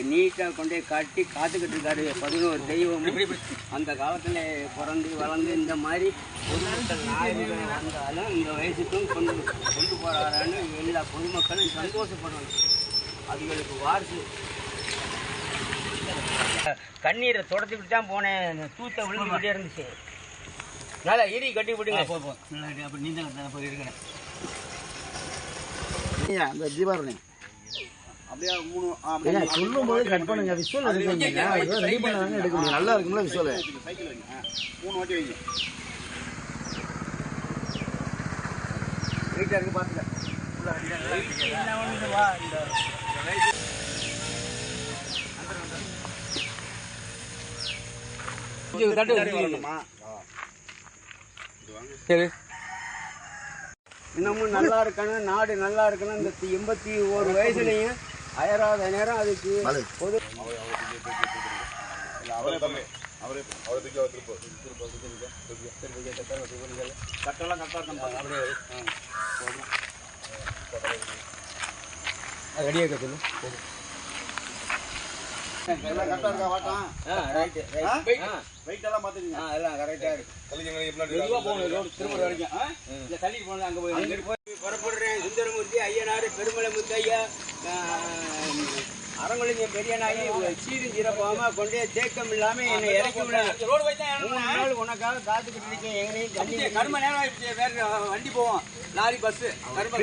நீட்டாக கொண்டே காட்டி காத்துக்கிட்டு இருக்காரு 11 தெய்வம். அந்த காலத்தில் பிறந்து வளர்ந்து இந்த மாதிரி பொதுமக்கள் நாயகர்கள் வந்தாலும் இந்த வயசுக்கும் கொண்டு போகிறாரான்னு எல்லா பொதுமக்களும் சந்தோஷப்படணும். அதுகளுக்கு வாரிசு கண்ணீரை தொடச்சிக்கிட்டு தான் போனேன். தூத்த விழுந்துக்கிட்டே இருந்துச்சு. நல்லா இறி கட்டி விடுங்க. அப்போ நீந்தான் போய் இருக்கிறேன். அந்த தீபாவளி அப்படியே 3 சொல்லும் போது கட் பண்ணுங்க. விஷுவல் எடுக்க ரெடி பண்ணாங்க எடுக்க முடியும். நல்லா இருக்கும்ல விஷுவல். சைக்கிள் வைங்க. 3 வாட்டி வைங்க. வெயிட்டாக இருக்கு பார்த்துக்க. சரி, இன்னமும் நல்லா இருக்கணும், நாடு நல்லா இருக்கணும். இந்த 81 வயசுலையும் அயராத நேரம் அதுக்கு பொது கட்டெல்லாம் கரெக்டாக ரெடியாக சொல்லு. எல்லாம் கரெக்டாக இருக்கா? வாட்டம் வெயிட் எல்லாம் பார்த்துக்கங்க. எல்லாம் கரெக்டாக இருக்கு. மெதுவாக போகணும். ரோடு திரும்ப வரைக்கும் இல்லை தள்ளிட்டு போனது. அங்கே போய் புறப்படுறேன். சுந்தரமூர்த்தி ஐயனார், பெருமலை முத்தையா, அரங்கலிங்க பெரியனாயி சீரும் சிறப்பாம கொண்டே தேக்கம் இல்லாமல் என்னை இறக்கி விட 3 நாள் உனக்காக காத்துக்கிட்டு இருக்கேன். எங்கனையும் கரும நேரம் வேறு வண்டி போவோம். லாரி பஸ்ஸு கரும